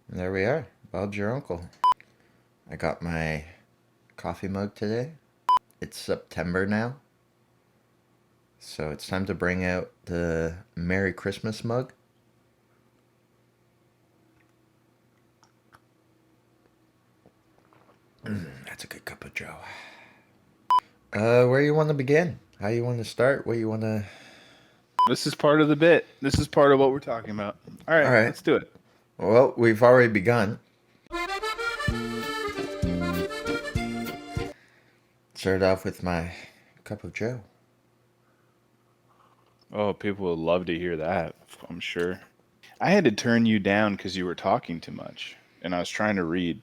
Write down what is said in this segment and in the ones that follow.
There we are. Bob's your uncle. I got my coffee mug today. It's September now. So it's time to bring out the Merry Christmas mug. That's a good cup of Joe. Where you want to begin? How you want to start? What you want to... This is part of the bit. This is part of what we're talking about. All All right, right. let's do it. Well, we've already begun. Start off with my cup of Joe. Oh, people would love to hear that, I'm sure. I had to turn you down because you were talking too much, and I was trying to read.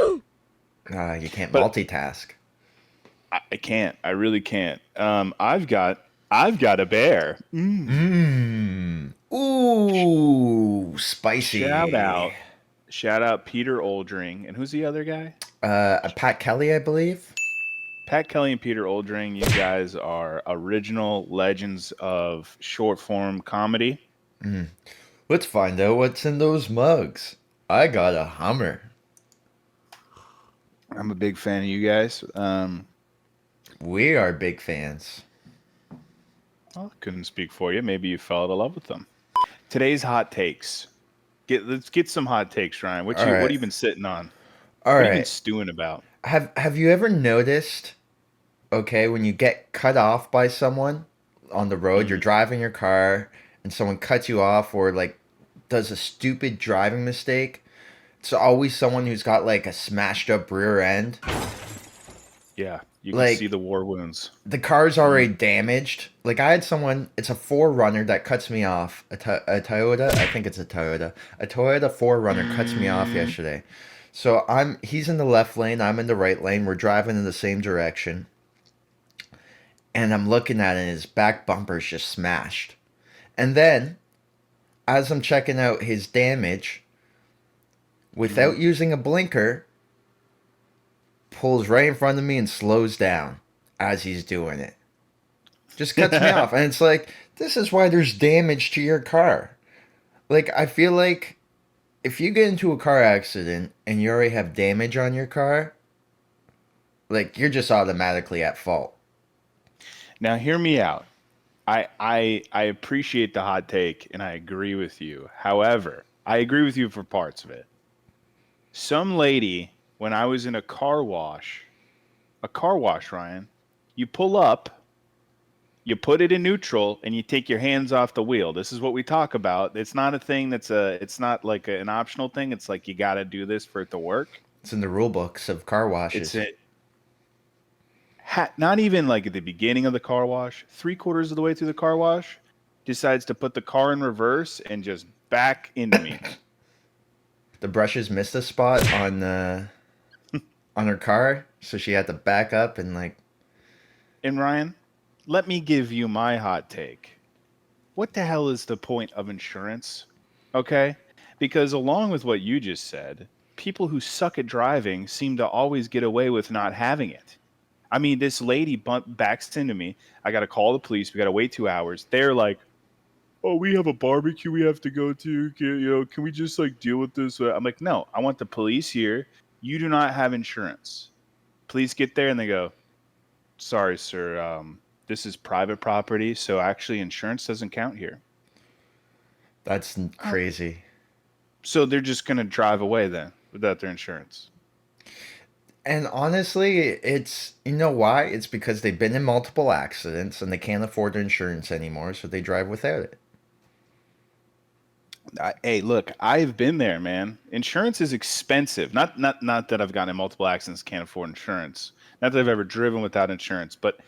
You can't But multitask. I can't. I really can't. I've got a bear. Ooh, Shout spicy. out, shout out, Peter Oldring, and who's the other guy? Pat Kelly, I believe. Pat Kelly and Peter Oldring. You guys are original legends of short form comedy. Let's find out what's in those mugs. I got a Hummer. I'm a big fan of you guys. We are big fans. Well, I couldn't speak for you. Maybe you fell out of love with them. Today's hot takes. Let's get some hot takes, Ryan. All What right. you been sitting on? All What have you been right. stewing about? Have you ever noticed, okay, when you get cut off by someone on the road, you're Hmm. driving your car and someone cuts you off or like does a stupid driving mistake? It's always someone who's got like a smashed up rear end. Yeah, you can see Like the war wounds. the car's Hmm. already damaged. Like I had someone, it's a 4Runner that cuts me off. A Toyota, I think it's a Toyota. A Toyota 4Runner cuts me off yesterday. So he's in the left lane, I'm in the right lane. We're driving in the same direction. And I'm looking at it and his back bumper's just smashed. And then, as I'm checking out his damage, Hmm. without using a blinker, pulls right in front of me and slows down as he's doing it. Just cuts me off. And it's like, this is why there's damage to your car. Like, I feel like if you get into a car accident and you already have damage on your car, like, you're just automatically at fault. Now, hear me out. I appreciate the hot take, and I agree with you. However, I agree with you for parts of it. Some lady, when I was in a car wash, Ryan, you pull up, you put it in neutral, and you take your hands off the wheel. This is what we talk about. It's not a thing it's not like an optional thing. It's like you got to do this for it to work. It's in the rule books of car It's washes. a, not even like at the beginning of the car wash, three-quarters of the way through the car wash, decides to put the car in reverse and just back into me. The brushes missed a spot on her car, so she had to back up and like, And Ryan, let me give you my hot take. What the hell is the point of insurance? Okay? Because along with what you just said, people who suck at driving seem to always get away with not having it. I mean, this lady backs into me. I got to call the police. We got to wait 2 hours. They're like, "Oh, we have a barbecue we have to go to. Can we just like deal with this?" I'm like, "No, I want the police here. You do not have insurance. Please get there." And they go, "Sorry, sir. This is private property, so actually insurance doesn't count here." that's Oh, crazy. so they're just gonna drive away then without their insurance. And honestly, it's, you know why? It's because they've been in multiple accidents and they can't afford insurance anymore, so they drive without it. Hey, look, I've been there, man. Insurance is expensive. Not that I've gotten in multiple accidents, can't afford insurance. Not that I've ever driven without insurance, but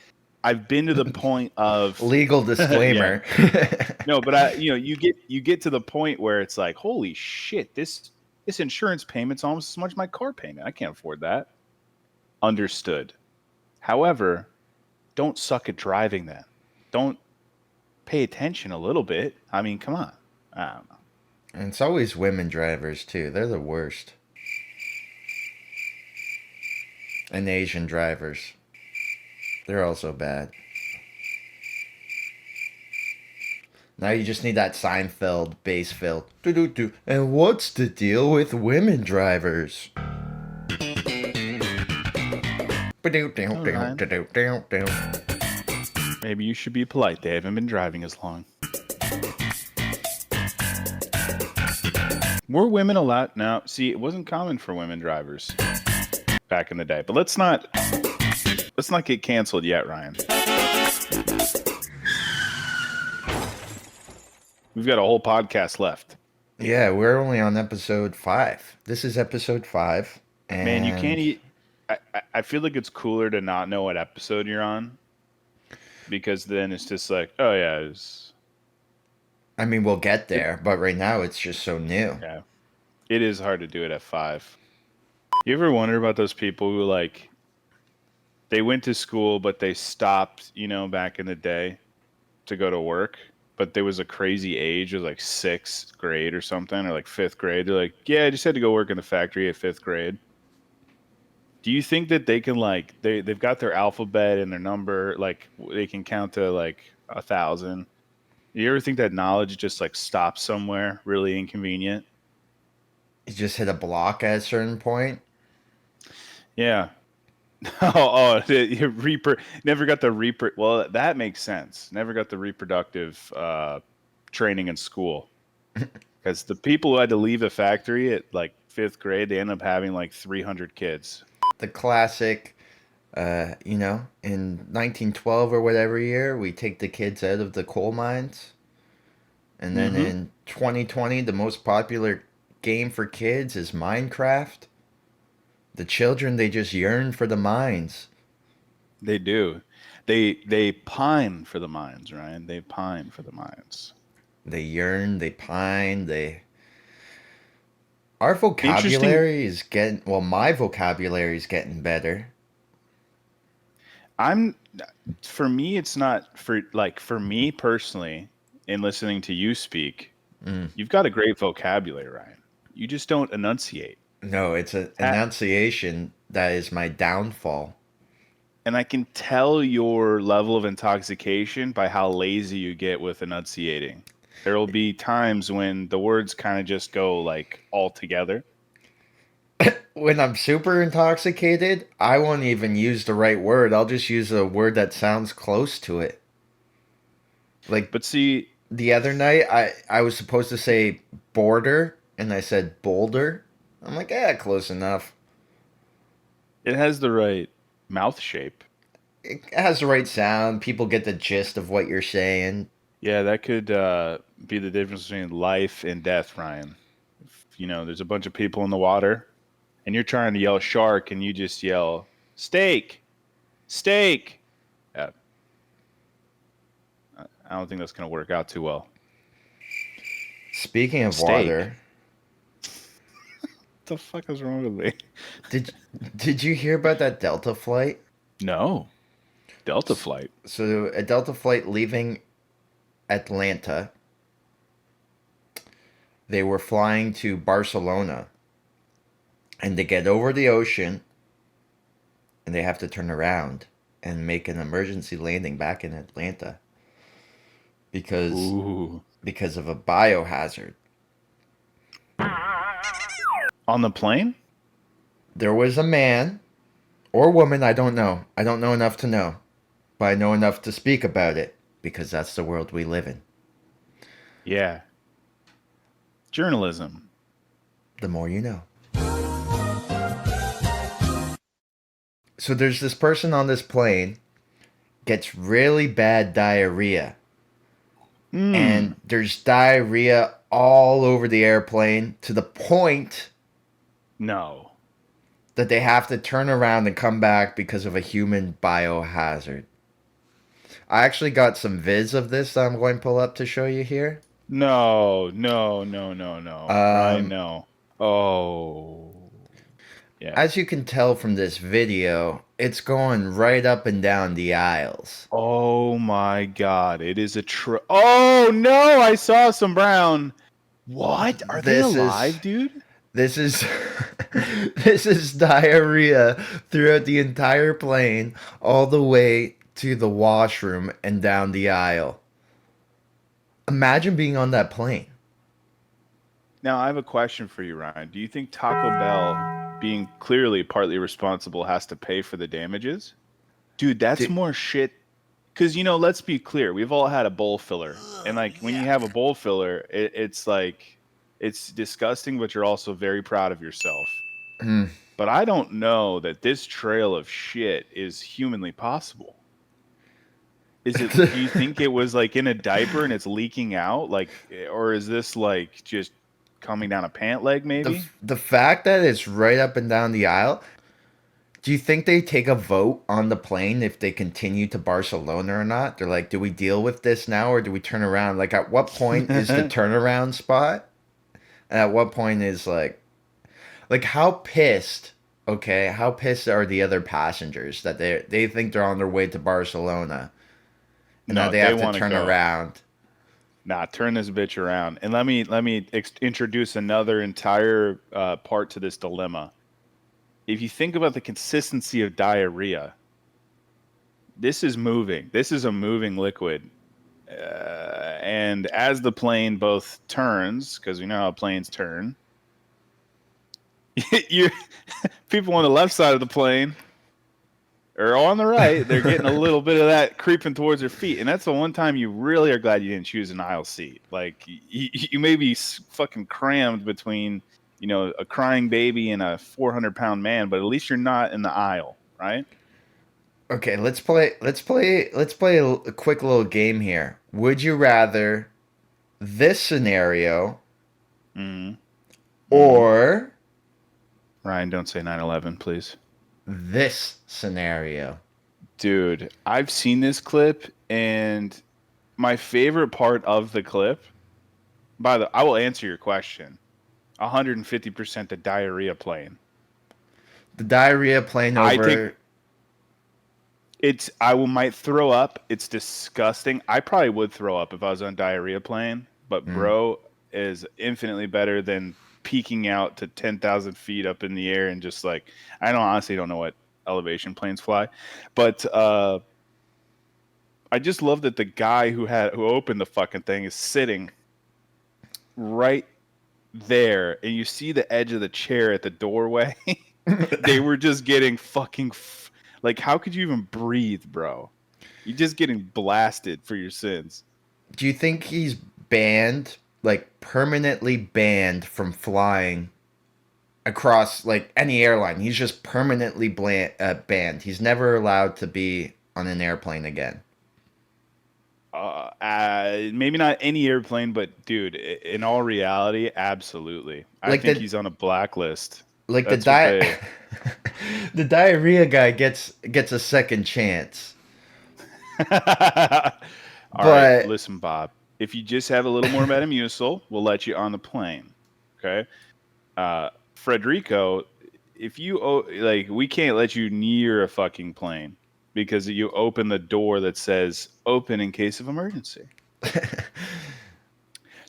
I've been to the point of Legal yeah. disclaimer. No, but you get to the point where it's like, holy shit, this insurance payment's almost as much as my car payment. I can't afford that. Understood. However, don't suck at driving then. Don't pay attention a little bit. I mean, come on. I don't know. And it's always women drivers too. They're the worst. And Asian drivers. They're also bad. Now you just need that Seinfeld bass fill. Do do do. And what's the deal with women drivers? All right. Maybe you should be polite. They haven't been driving as long. Were women allowed? No. See, it wasn't common for women drivers back in the day. But let's not get canceled yet, Ryan. We've got a whole podcast left. Yeah, we're only on episode 5. This is episode 5, Man, you can't and eat. I feel like it's cooler to not know what episode you're on because then it's just like, oh yeah, I mean we'll get it, there, but right now it's just so new. yeah, it is hard to do it at 5. You ever wonder about those people who like they went to school but they stopped, back in the day to go to work, but there was a crazy age, it was like 6th grade or something, or like 5th grade. They're like, yeah, I just had to go work in the factory at 5th grade. Do you think that they can like they've got their alphabet and their number, like they can count to like 1,000? You ever think that knowledge just like stops somewhere really inconvenient? You just hit a block at a certain point. Yeah. Never got the reaper. Well, that makes sense. Never got the reproductive training in school because the people who had to leave the factory at like 5th grade, they end up having like 300 kids. The classic, in 1912 or whatever year, we take the kids out of the coal mines. And then Mm-hmm. in 2020, the most popular game for kids is Minecraft. The children, they just yearn for the mines. They do. They pine for the mines, Ryan. They pine for the mines. They yearn, they pine, they. Our Interesting. vocabulary is getting. Well, my vocabulary is getting better. I'm For me, it's not for me personally. In listening to you speak, Mm. you've got a great vocabulary, Ryan. You just don't enunciate. No, it's an Ha- enunciation that is my downfall. And I can tell your level of intoxication by how lazy you get with enunciating. There will be times when the words kind of just go like all together. When I'm super intoxicated, I won't even use the right word. I'll just use a word that sounds close to it. Like But see, the other night, I was supposed to say border, and I said boulder. I'm like, yeah, close enough. it has the right mouth shape. It has the right sound. People get the gist of what you're saying. Yeah, that could be the difference between life and death, Ryan. If, there's a bunch of people in the water and you're trying to yell shark and you just yell steak, steak. Yeah, I don't think that's going to work out too well. Speaking of Steak. water, What the fuck is wrong with me? did did you hear about that Delta flight? No. Delta S- flight. So a Delta flight leaving Atlanta, they were flying to Barcelona, and they get over the ocean, and they have to turn around and make an emergency landing back in Atlanta because Ooh. because of a biohazard. On the plane? There was a man or woman, I don't know. I don't know enough to know, but I know enough to speak about it because that's the world we live in. Yeah. Journalism. The more you know. So there's this person on this plane gets really bad diarrhea, Hmm. and there's diarrhea all over the airplane to the point No. that they have to turn around and come back because of a human biohazard. I actually got some vids of this that I'm going to pull up to show you here. No, no, no, no, no. Ryan, Um, no. Oh. Yeah. as you can tell from this video, it's going right up and down the aisles. Oh my God. It is Oh no, I saw some brown. What? Are they This is alive, dude? this is this is diarrhea throughout the entire plane, all the way to the washroom and down the aisle. Imagine being on that plane. Now, I have a question for you, Ryan. Do you think Taco Bell, being clearly partly responsible, has to pay for the damages? Dude, that's Dude, more shit. Because, let's be clear. We've all had a bowl filler. And, like, when you have a bowl filler, it's like, it's disgusting, but you're also very proud of yourself. mm. But I don't know that this trail of shit is humanly possible. Do you think it was like in a diaper and it's leaking out? Like, or is this like just coming down a pant leg, the maybe? the fact that it's right up and down the aisle. Do you think they take a vote on the plane if they continue to Barcelona or not? They're like, do we deal with this now or do we turn around? Like, at what point is the turnaround spot? And at what point is like how pissed? Okay, how pissed are the other passengers that they think they're on their way to Barcelona and now No, they they have to want to turn go. around? Nah, turn this bitch around. And let me introduce another entire part to this dilemma. If you think about the consistency of diarrhea, this is moving. This is a moving liquid. And as the plane both turns, because we know how planes turn, you people on the left side of the plane or on the right, they're getting a little bit of that creeping towards their feet, and that's the one time you really are glad you didn't choose an aisle seat. Like you may be fucking crammed between a crying baby and a 400-pound man, but at least you're not in the aisle, right? Okay, let's play a quick little game here. Would you rather this scenario Mm-hmm. Mm-hmm. or Ryan, don't say 9/11, please. this scenario? Dude, I've seen this clip, and my favorite part of the clip. I will answer your question. 150% the diarrhea plane. The diarrhea plane I think over. might throw up. It's disgusting. I probably would throw up if I was on diarrhea plane, but Mm. bro is infinitely better than peeking out to 10,000 feet up in the air and just like I don't honestly don't know what elevation planes fly, but I just love that the guy who opened the fucking thing is sitting right there, and you see the edge of the chair at the doorway. They were just getting like, how could you even breathe, bro? You're just getting blasted for your sins. Do you think he's banned, like permanently banned from flying across like any airline? He's just permanently banned. He's never allowed to be on an airplane again. Maybe not any airplane, but dude, in all reality, absolutely. I Like think the he's on a blacklist. like the That's what di they. the diarrhea guy gets a second chance. All right, But listen, Bob. If you just have a little more Metamucil, we'll let you on the plane. Okay. Frederico, if you like, we can't let you near a fucking plane because you open the door that says "open in case of emergency."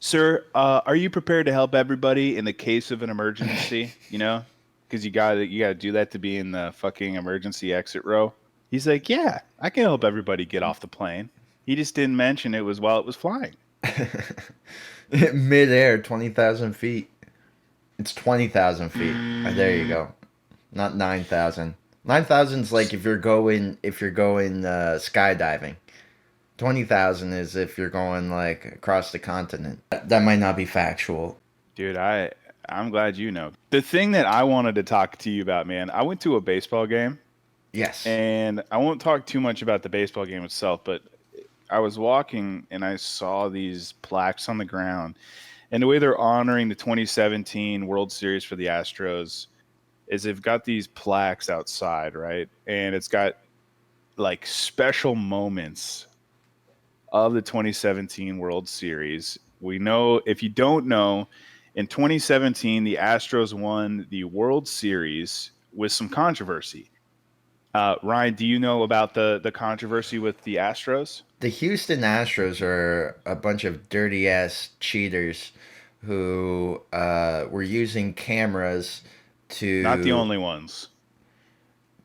Sir, are you prepared to help everybody in the case of an emergency? Because you gotta do that to be in the fucking emergency exit row. He's like, yeah, I can help everybody get off the plane. He just didn't mention it was while it was flying. midair, 20,000 feet. It's 20,000 feet. There you go. Not 9,000. 9,000's like if you're going skydiving. 20,000 is if you're going like across the continent. That might not be factual. Dude, I'm glad you know. The thing that I wanted to talk to you about, man, I went to a baseball game, Yes. and I won't talk too much about the baseball game itself, but I was walking and I saw these plaques on the ground. And the way they're honoring the 2017 World Series for the Astros is they've got these plaques outside, right? And it's got like special moments of the 2017 World Series. We know, if you don't know, in 2017, the Astros won the World Series with some controversy. Ryan, do you know about the controversy with the Astros? The Houston Astros are a bunch of dirty ass cheaters who were using cameras Not the to only ones.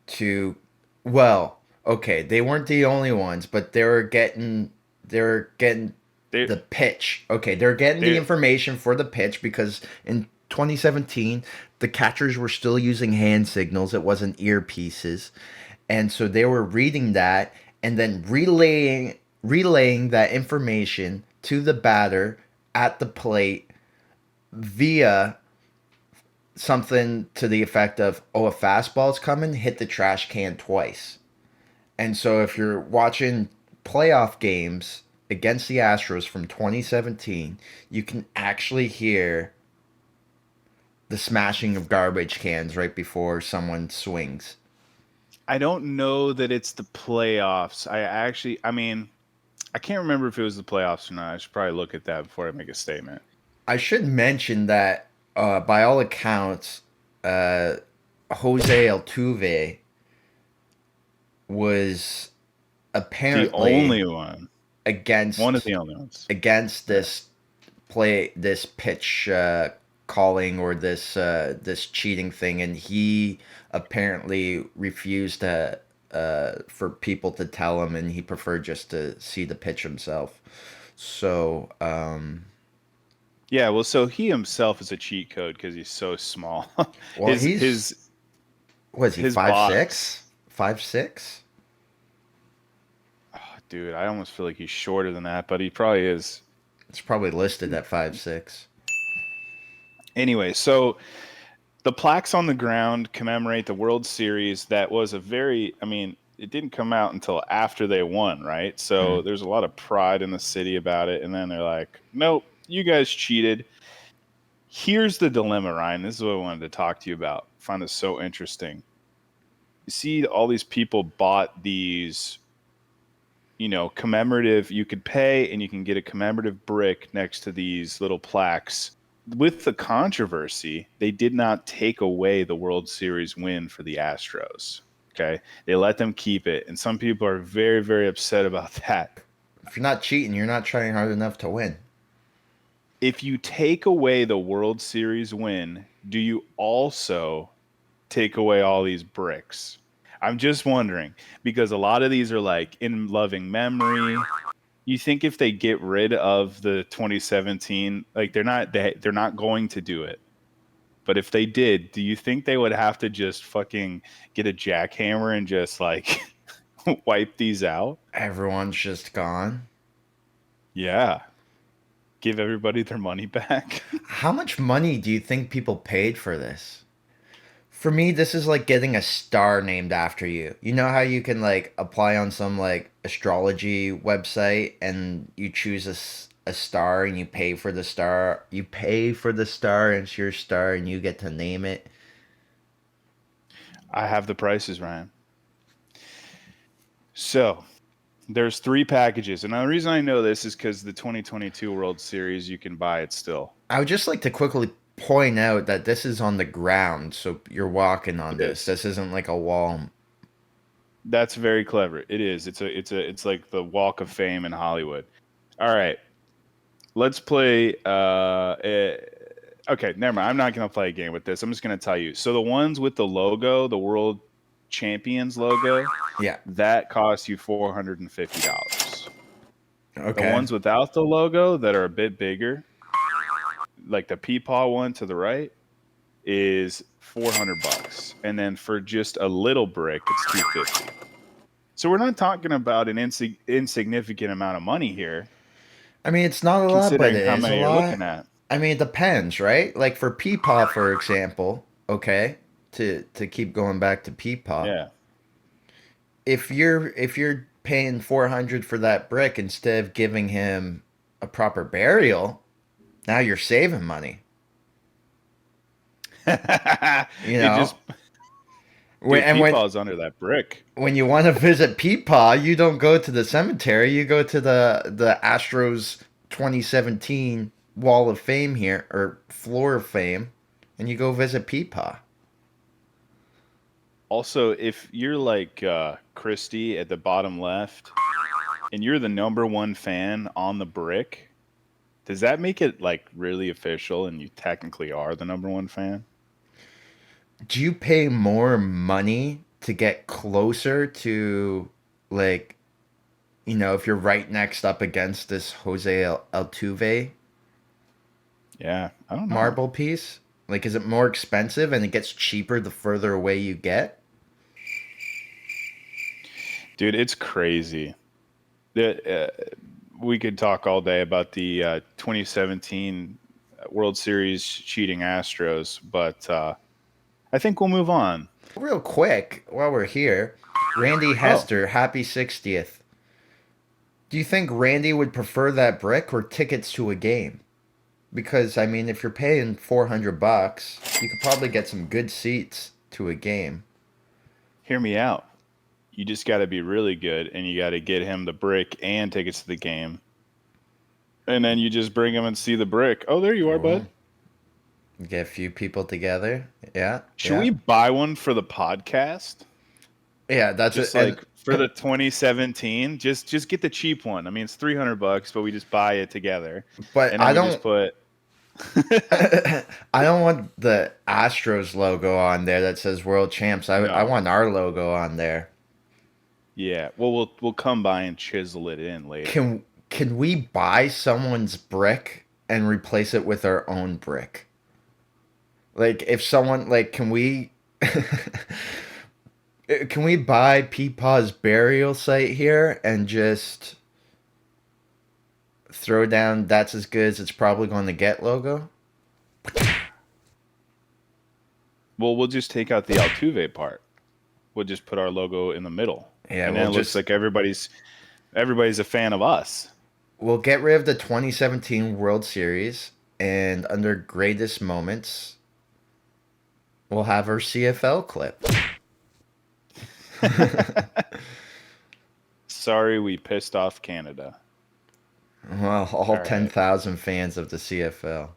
to well, okay, they weren't the only ones, but they were getting They the pitch. Okay, they're getting the they information for the pitch because in 2017 the catchers were still using hand signals. It wasn't earpieces, and so they were reading that and then relaying that information to the batter at the plate via something to the effect of, "Oh, a fastball's coming, hit the trash can twice." And so if you're watching playoff games against the Astros from 2017, you can actually hear the smashing of garbage cans right before someone swings. I don't know that it's the playoffs. I mean, I can't remember if it was the playoffs or not. I should probably look at that before I make a statement. I should mention that by all accounts, uh, Jose Altuve was The apparently only one of against the only ones. against Yeah. this pitch calling or this cheating thing, and he apparently refused to for people to tell him, and he preferred just to see the pitch himself. So Yeah, well, so he himself is a cheat code because he's so small. well, his he's his was he his five box, six 5'6"? oh, dude. I almost feel like he's shorter than that, but he probably is. It's probably listed at 5'6". Anyway, so the plaques on the ground commemorate the World Series. That was a very, I mean, it didn't come out until after they won, right? So Mm. there's a lot of pride in the city about it. And then they're like, nope, you guys cheated. Here's the dilemma, Ryan. This is what I wanted to talk to you about. I find this so interesting. You see, all these people bought these, commemorative, you could pay and you can get a commemorative brick next to these little plaques. With the controversy, they did not take away the World Series win for the Astros. Okay. They let them keep it. And some people are very, very upset about that. If you're not cheating, you're not trying hard enough to win. If you take away the World Series win, do you also take away all these bricks? I'm just wondering because a lot of these are like in loving memory. You think if they get rid of the 2017, like they're not going to do it. But if they did, do you think they would have to just fucking get a jackhammer and just like wipe these out? Everyone's just gone. Yeah. Give everybody their money back. How much money do you think people paid for this? For me, this is like getting a star named after you. You know how you can like apply on some like astrology website and you choose a star and you pay for the star. You pay for the star and it's your star and you get to name it. I have the prices, Ryan. So there's three packages. And the reason I know this is because the 2022 World Series, you can buy it still. I would just like to quickly point out that this is on the ground, so you're walking on It this. is. This isn't like a wall. That's very clever. It is. It's like the Walk of Fame in Hollywood. All right. Let's play okay, never mind. I'm not going to play a game with this. I'm just going to tell you. So the ones with the logo, the World Champions logo, Yeah. that costs you $450. The Okay. ones without the logo that are a bit bigger, like the Peepaw one to the right, is $400. And then for just a little brick, it's $250. So we're not talking about an insignificant amount of money here, I mean, it's not a lot, but considering it how is a many you're lot. looking at. I mean, it depends, right? Like for Peepaw, for example, okay, to keep going back to Peepaw, Yeah. if you're paying 400 for that brick instead of giving him a proper burial, now you're saving money. You It know, just, when dude, and when Peepaw's under that brick. when you want to visit Peepaw, you don't go to the cemetery. You go to the Astros 2017 Wall of Fame here or Floor of Fame, and you go visit Peepaw. Also, if you're like Christy at the bottom left and you're the number one fan on the brick, does that make it like really official and you technically are the number one fan? Do you pay more money to get closer to like You know, if you're right next up against this Jose Altuve Yeah, I don't know. marble piece, like, is it more expensive and it gets cheaper the further away you get? Dude, it's crazy. We could talk all day about the 2017 World Series cheating Astros, but I think we'll move on. Real quick, while we're here, Randy Oh, Hester, happy 60th. Do you think Randy would prefer that brick or tickets to a game? Because I mean, if you're paying $400, you could probably get some good seats to a game. hear me out. You just got to be really good, and you got to get him the brick and tickets to the game, and then you just bring him and see the brick. Oh, there you are, bud. Oh, get a few people together. Yeah, Should yeah, we buy one for the podcast? yeah. That's it. Just And like for the 2017, just get the cheap one. I mean, it's $300, but we just buy it together, but and then we just put. I don't want the Astros logo on there that says World Champs. I No. want our logo on there. Yeah. Well, we'll come by and chisel it in later. Can we buy someone's brick and replace it with our own brick? Like if someone like can we buy Peepaw's burial site here and just throw down that's as good as it's probably going to get logo? Well, we'll just take out the Altuve part. We'll just put our logo in the middle, Yeah, and then it looks like everybody's a fan of us. we'll get rid of the 2017 World Series and under greatest moments we'll have our CFL clip. Sorry, we pissed off Canada. Well, all All right. 10,000 fans of the CFL.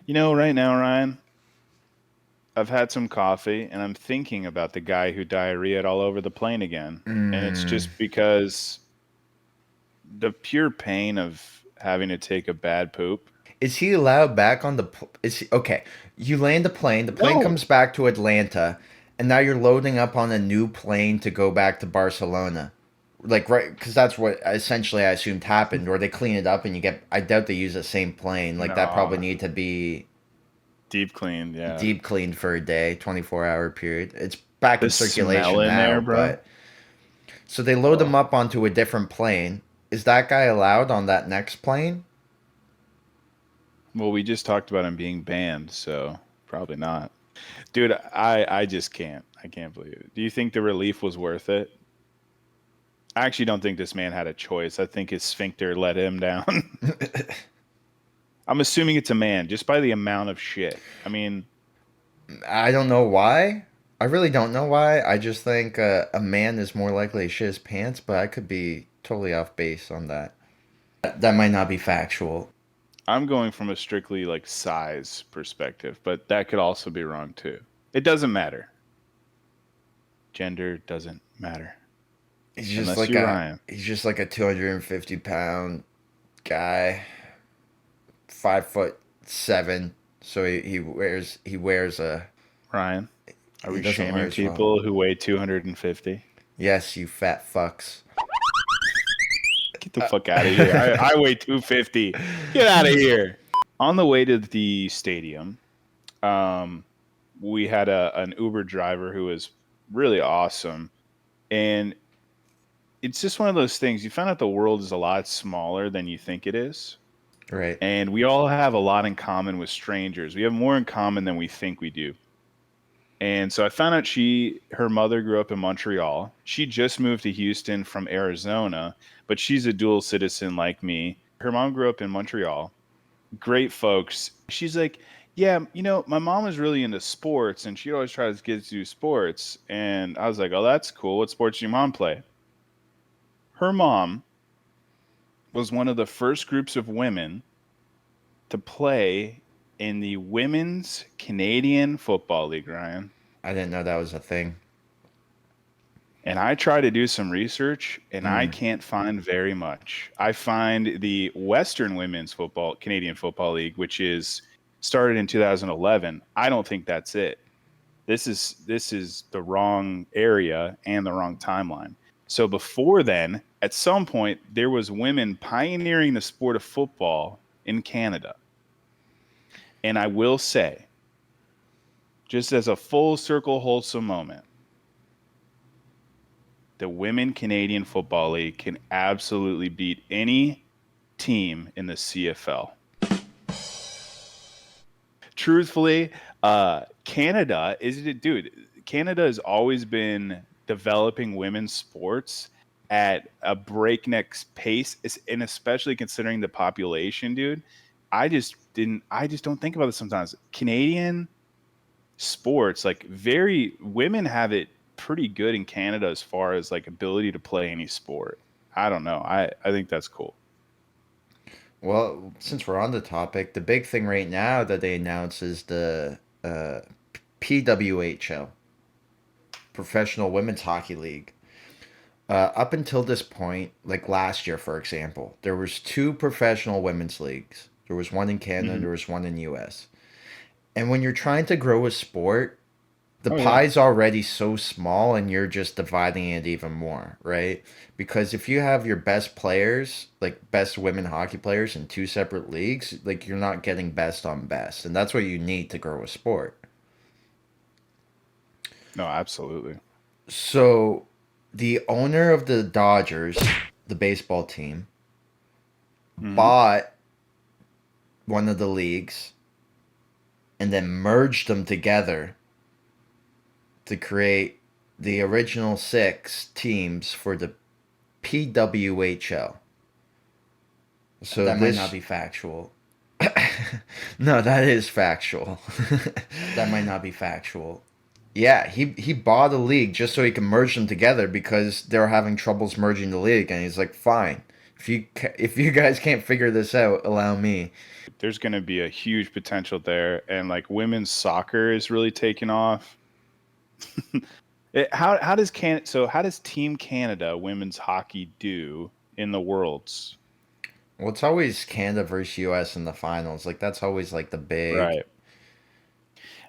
You know, right now, Ryan, I've had some coffee and I'm thinking about the guy who diarrheaed all over the plane again. And it's Mm. just because the pure pain of having to take a bad poop. Is he allowed back on the? Is he, okay? You land the plane. The plane No. comes back to Atlanta, and now you're loading up on a new plane to go back to Barcelona. Like right, because that's what essentially I assumed happened, or they clean it up and you get. I doubt they use the same plane. Like that probably No. need to be Deep clean, yeah. deep cleaned for a day, 24-hour period. It's back The in smell circulation in there, now, bro. but so they load Oh. them up onto a different plane. Is that guy allowed on that next plane? Well, we just talked about him being banned, so probably not. Dude, I just can't. I can't believe it. Do you think the relief was worth it? I actually don't think this man had a choice. I think his sphincter let him down. I'm assuming it's a man just by the amount of shit. I mean, I don't know why. I really don't know why. I just think a man is more likely to shit his pants, but I could be totally off base on that. That might not be factual. I'm going from a strictly like size perspective, but that could also be wrong too. It doesn't matter. Gender doesn't matter unless you're Ryan. He's just like a 250 pound guy, 5'7". So he wears a Ryan, are he we doesn't wear shaming as well. people who weigh 250? Yes, you fat fucks. Get the fuck out of here. I weigh 250. Get out of here. On the way to the stadium, um, we had an Uber driver who was really awesome. And it's just one of those things. You find out the world is a lot smaller than you think it is. Right. And we all have a lot in common with strangers. We have more in common than we think we do. And so I found out her mother grew up in Montreal. She just moved to Houston from Arizona, but she's a dual citizen like me. Her mom grew up in Montreal. Great folks. She's like, yeah, my mom was really into sports and she always tries to get to do sports. And I was like, oh, that's cool. What sports do your mom play? Her mom was one of the first groups of women to play in the Women's Canadian Football League, Ryan. I didn't know that was a thing. And I try to do some research and I Mm. can't find very much. I find the Western Women's Canadian Football League, which is started in 2011. I don't think that's it. this is the wrong area and the wrong timeline. So before then, at some point, there was women pioneering the sport of football in Canada. And I will say, just as a full circle wholesome moment, the Women Canadian Football League can absolutely beat any team in the CFL. Truthfully, Canada is it, dude. Canada has always been developing women's sports at a breakneck pace, and especially considering the population, dude. I just don't think about this sometimes. Canadian sports, like very women have it pretty good in Canada as far as like ability to play any sport. I don't know. I think that's cool. Well, since we're on the topic, the big thing right now that they announced is the PWHL, Professional Women's Hockey League. Up until this point, like last year, for example, there was two professional women's leagues. There was one in Canada, and Mhm. there was one in U.S. And when you're trying to grow a sport, the Oh yeah. pie's already so small and you're just dividing it even more, right? Because if you have your best players, like best women hockey players in two separate leagues, like you're not getting best on best. And that's what you need to grow a sport. No, absolutely. So the owner of the Dodgers, the baseball team, Hmm. bought one of the leagues and then merged them together to create the original six teams for the PWHL. So that might not be factual. No, that is factual. That might not be factual. Yeah, he bought a league just so he can merge them together because they're having troubles merging the league, and he's like, "Fine, if you guys can't figure this out, allow me." There's going to be a huge potential there, and like women's soccer is really taking off. How does how does Team Canada women's hockey do in the worlds? Well, it's always Canada versus U.S. in the finals. Like that's always like the big. Right.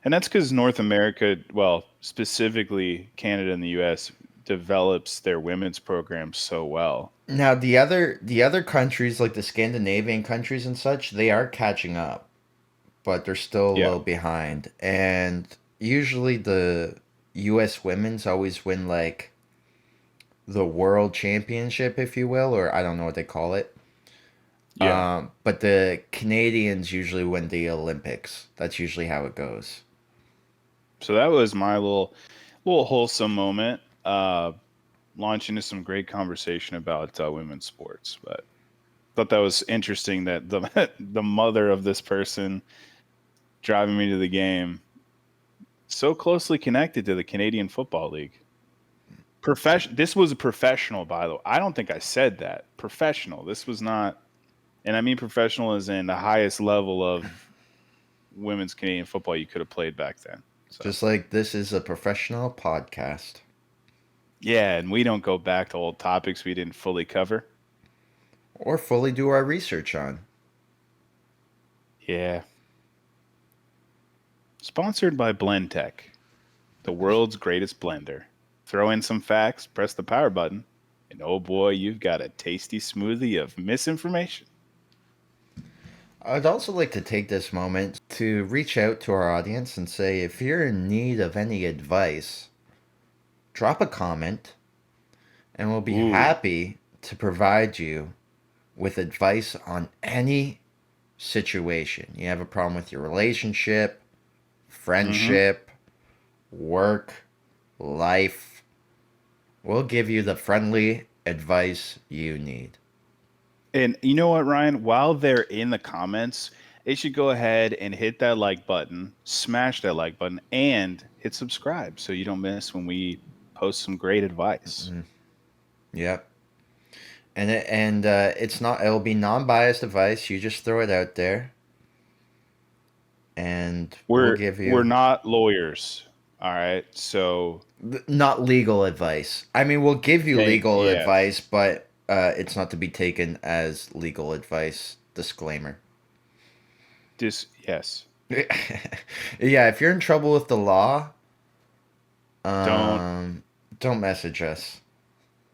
And that's because North America, well, specifically Canada and the US, develops their women's programs so well. Now the other countries like the Scandinavian countries and such, they are catching up, but they're still a Yeah. little behind. And usually the U.S. women's always win like the world championship, if you will, or I don't know what they call it. Yeah. But the Canadians usually win the Olympics. That's usually how it goes. So that was my little wholesome moment. Launch into some great conversation about women's sports. But thought that was interesting that the the mother of this person driving me to the game so closely connected to the Canadian Football League. This was a professional, by the way. I don't think I said that. Professional. This was not, and I mean professional as in the highest level of women's Canadian football you could have played back then. So Just like this is a professional podcast. yeah, and we don't go back to old topics we didn't fully cover. Or fully do our research on. Yeah. Sponsored by Blendtec, the world's greatest blender. Throw in some facts, press the power button, and oh boy, you've got a tasty smoothie of misinformation. I'd also like to take this moment to reach out to our audience and say if you're in need of any advice, drop a comment and we'll be Ooh. happy to provide you with advice on any situation. You have a problem with your relationship, Mm-hmm. friendship, work, life. We'll give you the friendly advice you need. And you know what, Ryan? While they're in the comments, they should go ahead and hit that like button, smash that like button, and hit subscribe so you don't miss when we post some great advice. Mm, yep. And it's not. It'll be non-biased advice. You just throw it out there, and we'll give We're you not lawyers, all right? So not legal advice. I mean, we'll give you thank legal yes, advice, but it's not to be taken as legal advice. Disclaimer. just yes. Yeah, if you're in trouble with the law, Don't. Don't message us.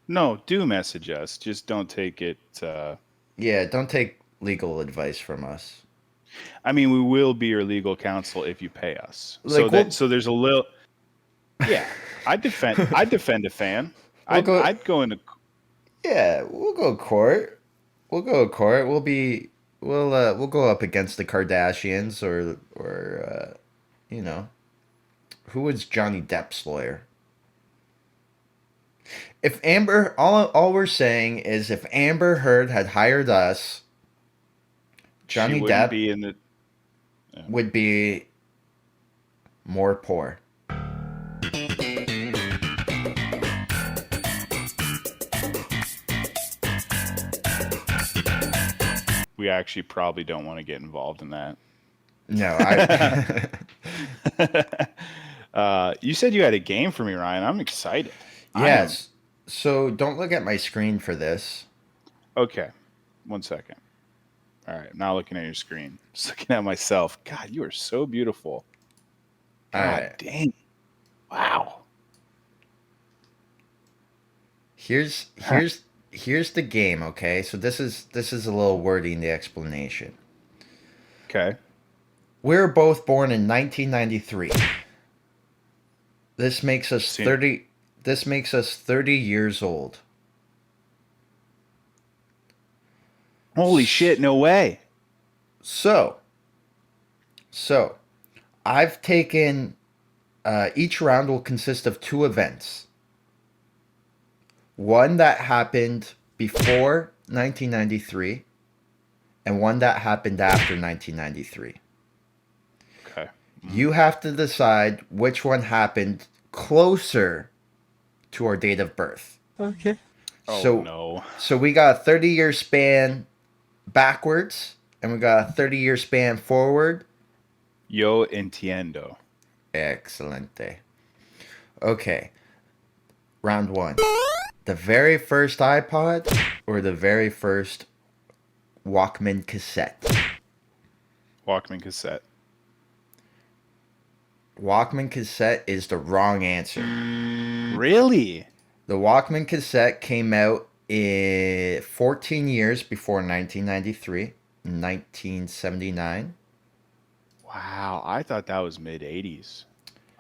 No, do message us. Just don't take it. Yeah, don't take legal advice from us. I mean, we will be your legal counsel if you pay us. So Like we'll there's a little. Yeah, I defend a fan. we'll go. I'd go into. Yeah, we'll go court. We'll go court. We'll go up against the Kardashians or you know, who was Johnny Depp's lawyer? If Amber, all we're saying is if Amber Heard had hired us, She Johnny wouldn't Depp be in the. would be more poor. We actually probably don't want to get involved in that. No, I. You said you had a game for me, Ryan. I'm excited. I am. Yes. So don't look at my screen for this. Okay. 1 second. All right. Now looking at your screen. Just looking at myself. God, you are so beautiful. All God right. dang. Wow. Here's here's here's the game, okay? So this is a little wordy in the explanation. Okay. We were both born in 1993. This makes us See, 30 this makes us 30 years old. holy shit, no way. So, so I've taken each round will consist of two events. One that happened before 1993 and one that happened after 1993. Okay. You have to decide which one happened closer to our date of birth. Okay. Oh So no. so we got a 30-year span backwards and we got a 30-year span forward. Yo entiendo. Excelente. Okay. Round 1. The very first iPod or the very first Walkman cassette? Walkman cassette. Walkman cassette is the wrong answer. Really? The Walkman cassette came out 14 years before 1993, 1979. Wow. I thought that was mid 80s.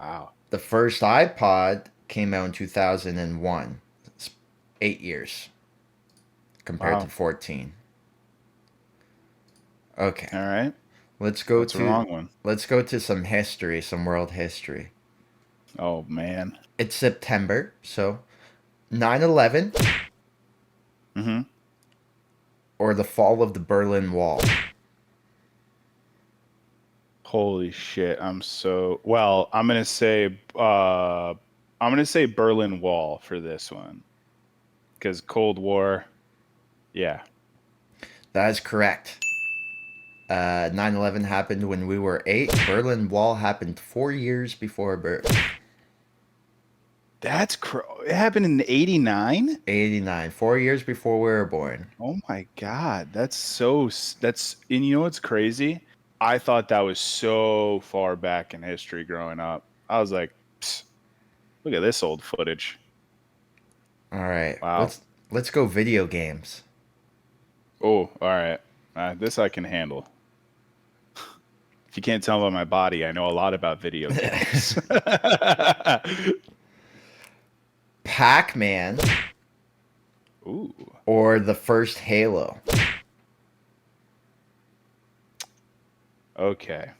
Wow. The first iPod came out in 2001. It's 8 years compared to Wow. 14. Okay. All right. Let's go What's the to wrong one? let's go to some history, some world history. Oh man. It's September, so 9/11 Mm-hmm. or the fall of the Berlin Wall. Holy shit. I'm gonna say Berlin Wall for this one. Because Cold War, yeah. That is correct. 9/11 happened when we were 8. Berlin Wall happened 4 years before birth. It happened in 89? 89. 4 years before we were born. Oh my god. And you know what's crazy? I thought that was so far back in history growing up. I was like, "Psst, look at this old footage." All right. Wow. Let's go video games. Oh, all right. This I can handle. If you can't tell by my body, I know a lot about video games. Pac-Man Ooh. or the first Halo? Okay.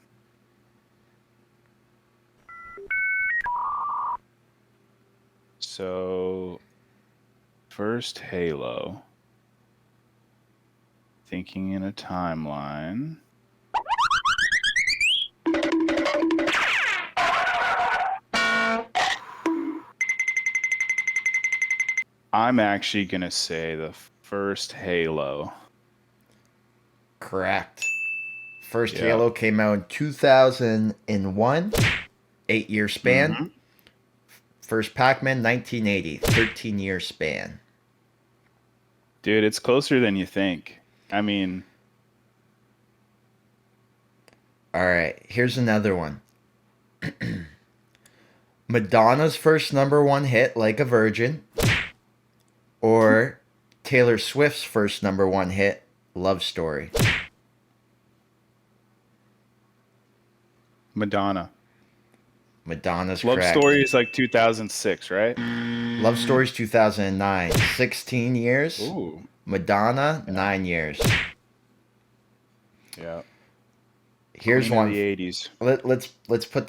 So, first Halo. Thinking in a timeline. I'm actually going to say the first Halo. Correct. First Yeah. Halo came out in 2001. 8-year span. Mhm. First Pac-Man 1980. 13-year span. Dude, it's closer than you think. I mean, All right, here's another one. Madonna's first number one hit, Like a Virgin, or Taylor Swift's first number one hit, Love Story. Madonna. Madonna's Love correct. Story is like 2006, right? Love Story's 2009. 16 years. Ooh. Madonna, Yeah. 9 years. Yeah. Here's Queen of one. the 80s. Let's put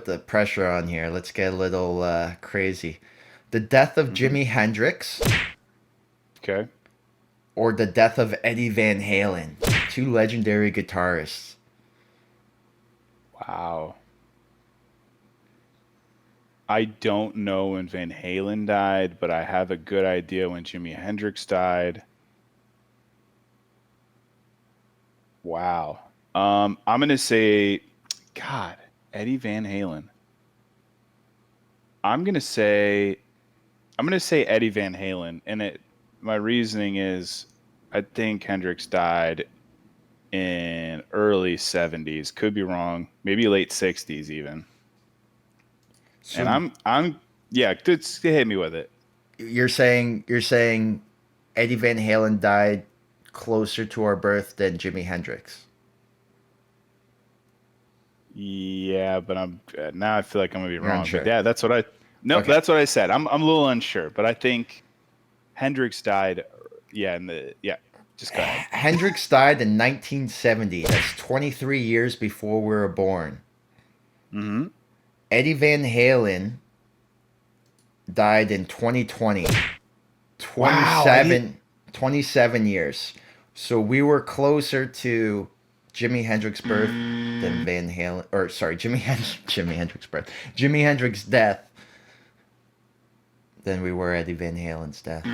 the pressure on here. Let's get a little crazy. The death of Jimi Hendrix Okay. or the death of Eddie Van Halen, two legendary guitarists. Wow. I don't know when Van Halen died, but I have a good idea when Jimi Hendrix died. Wow. I'm gonna say, God, Eddie Van Halen. I'm gonna say Eddie Van Halen, and my reasoning is, I think Hendrix died in early 70s. Could be wrong. Maybe late 60s even. So And yeah, just hit me with it. you're saying Eddie Van Halen died closer to our birth than Jimi Hendrix. Yeah, but now I feel like I'm gonna be You're wrong. unsure. But yeah, that's what I. Nope, Okay. that's what I said. I'm a little unsure, but I think Hendrix died. Yeah, just go ahead. Hendrix died in 1970. That's 23 years before we were born. Mm-hmm. Eddie Van Halen died in 2020. Wow, 27 years. So we were closer to Jimi Hendrix's birth than Van Halen, or sorry, Jimi Hendrix's birth, Jimi Hendrix's death than we were Eddie Van Halen's death.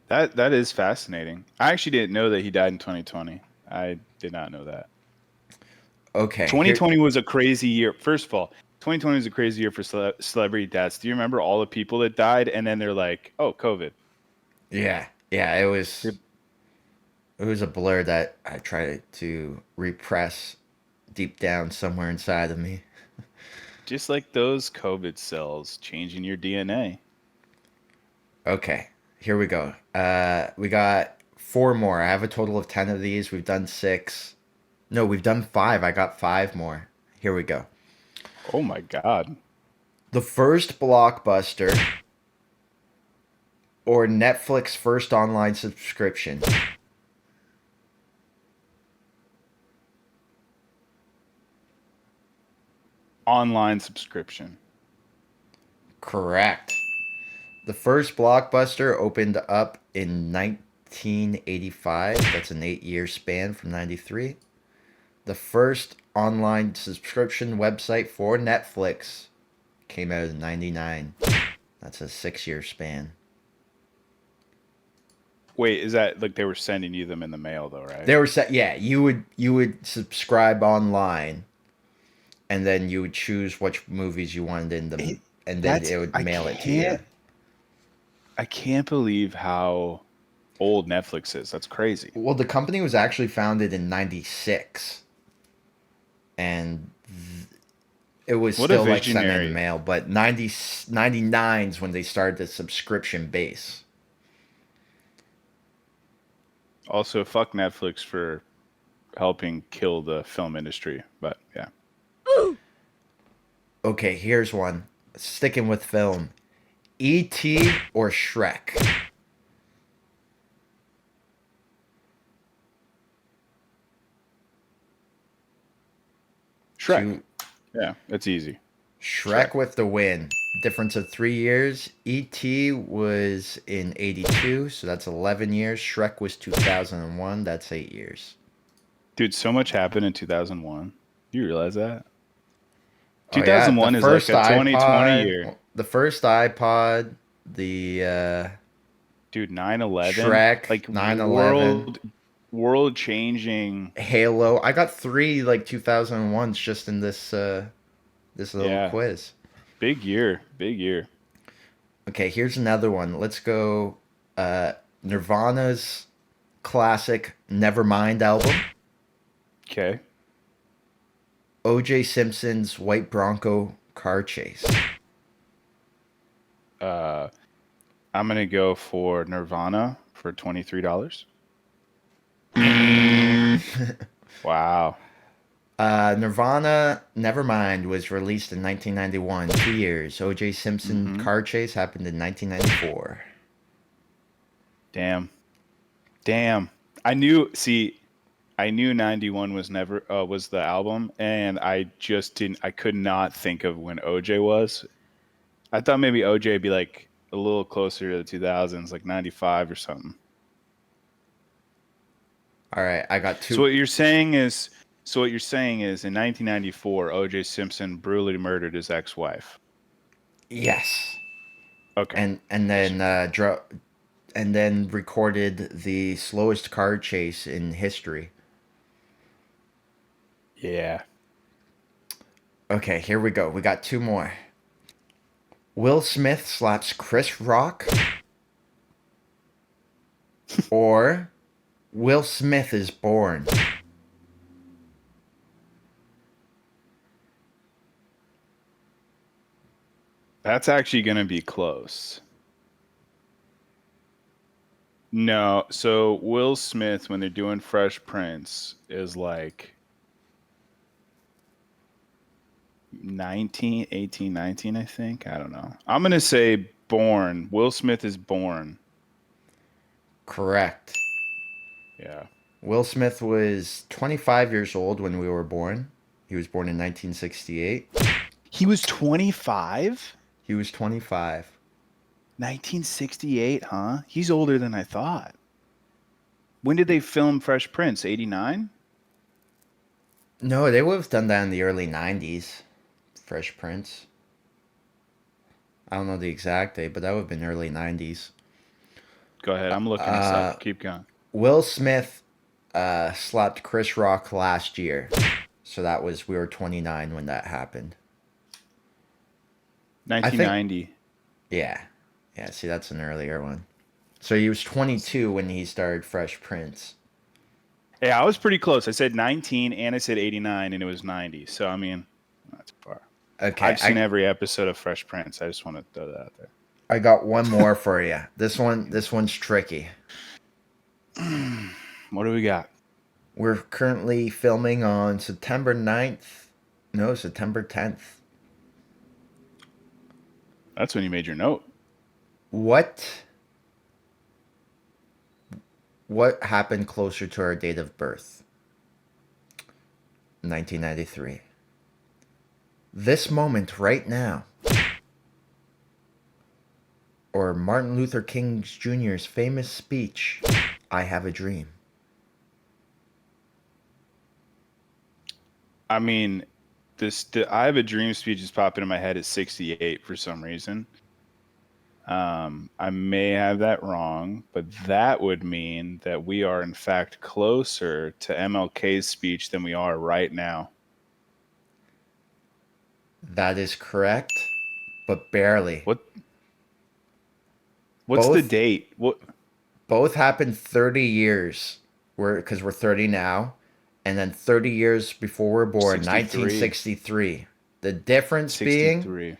That is fascinating. I actually didn't know that he died in 2020. I did not know that. Okay. 2020 was a crazy year. First of all, 2020 was a crazy year for celebrity deaths. Do you remember all the people that died? And then they're like, "Oh, COVID." Yeah, it was a blur that I tried to repress deep down somewhere inside of me. Just like those COVID cells changing your DNA. Okay, here we go. We got 4 more. I have a total of 10 of these. We've done 6. No, we've done 5. I got 5 more. Here we go. Oh my God. The first blockbuster or Netflix first online subscription. Online subscription. Correct. The first blockbuster opened up in 1985. That's an 8-year span from 93. The first online subscription website for Netflix came out in 99. That's a 6-year span. Wait, is that like they were sending you them in the mail though, right? They were set. Yeah, you would subscribe online, and then you would choose which movies you wanted in them, and then it would mail it to you. I can't believe how old Netflix is. That's crazy. Well, the company was actually founded in 96. And it was What a still like sending in visionary. the mail, but 99 is when they started the subscription base. Also, fuck Netflix for helping kill the film industry. But yeah. Okay, here's one. Sticking with film. E.T. or Shrek? Shrek. Yeah, that's easy. Shrek with the win. Difference of 3 years. E.T. was in 82, so that's 11 years. Shrek was 2001, that's 8 years. Dude, so much happened in 2001. You realize that? Oh, yeah, 2001 is like a 2020 year. The first iPod, the Dude, 9/11. Shrek, Like 9/11. world changing. Halo. I got 3 like 2001s just in this little quiz. Big year. Big year. Okay, here's another one. Let's go Nirvana's classic Nevermind album. Okay. O.J. Simpson's White Bronco car chase? I'm gonna go for Nirvana for $23. Wow. Nirvana, Nevermind was released in 1991. 2 years. O.J. Simpson Mm-hmm. car chase happened in 1994. Damn. Damn. I knew. See, I knew 91 was never was the album, and I just didn't. I could not think of when OJ was. I thought maybe OJ would be like a little closer to the 2000s, like 95 or something. All right, I got So two. what you're saying is, in 1994, OJ Simpson brutally murdered his ex-wife. Yes, Okay. and then and then recorded the slowest car chase in history. Yeah. Okay, here we go. We got two more. Will Smith slaps Chris Rock, or Will Smith is born. That's actually going to be close. No, so Will Smith, when they're doing Fresh Prince, is like 19, 18, 19, I think. I don't know. I'm going to say born. Will Smith is born. Correct. Yeah. Will Smith was 25 years old when we were born. He was born in 1968. He was 25? He was 25. 1968, huh? He's older than I thought. When did they film Fresh Prince? 89? No, they would have done that in the early 90s. Fresh Prince. I don't know the exact date, but that would have been early 90s. Go ahead. I'm looking this Uh, up. Keep going. Will Smith slapped Chris Rock last year. So that was, we were 29 when that happened. I think, 1990. yeah. Yeah, see, that's an earlier one. So he was 22 when he started Fresh Prince. Yeah, I was pretty close. I said 19 and I said 89 and it was 90. So, I mean, not too far. Okay, I've seen every episode of Fresh Prince. I just want to throw that out there. I got one more for you. This one's tricky. What do we got? We're currently filming on September 9th. No, September 10th. That's when you made your note. What happened closer to our date of birth? 1993. This moment right now. Or Martin Luther King Jr.'s famous speech, I Have a Dream. I mean, the I Have a Dream speech is popping in my head at 68 for some reason. I may have that wrong, but that would mean that we are in fact closer to MLK's speech than we are right now. That is correct, but barely. What's the Both date? What? both happened 30 years. Because we're 30 now, and then 30 years before we're born, 63. 1963. The difference being 63.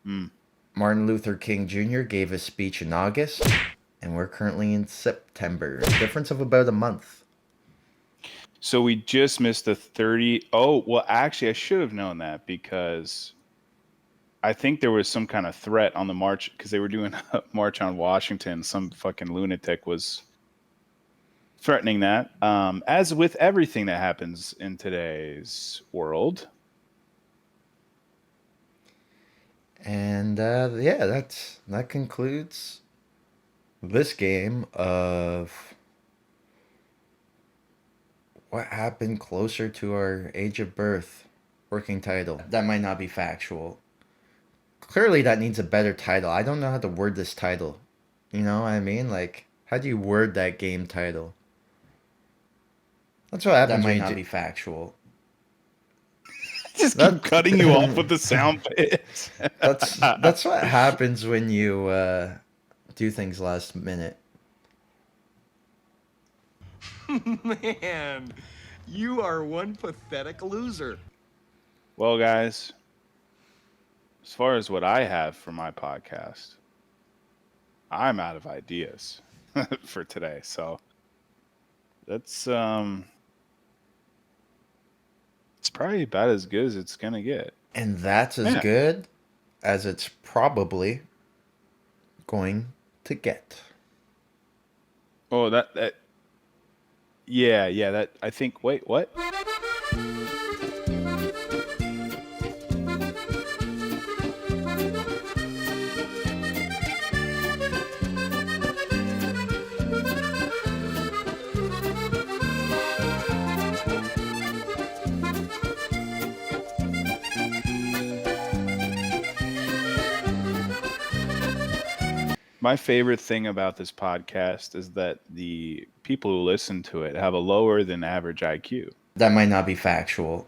Mm. Martin Luther King Jr. gave a speech in August, and we're currently in September. A difference of about a month. So we just missed the 30. Oh, well, actually, I should have known that because I think there was some kind of threat on the march because they were doing a march on Washington. Some fucking lunatic was threatening that. As with everything that happens in today's world. And yeah, that concludes this game of what happened closer to our age of birth. Working title. That might not be factual. Clearly, that needs a better title. I don't know how to word this title. You know what I mean? Like, how do you word that game title? That's what happens when you not be factual. Just keep cutting you off with the sound bits. That's what happens when you do things last minute. Man, you are one pathetic loser. Well, guys, as far as what I have for my podcast, I'm out of ideas for today. So that's it's probably about as good as it's gonna get. And that's as Yeah. good as it's probably going to get. Oh, that yeah, that I think wait, what? My favorite thing about this podcast is that the people who listen to it have a lower than average IQ. That might not be factual.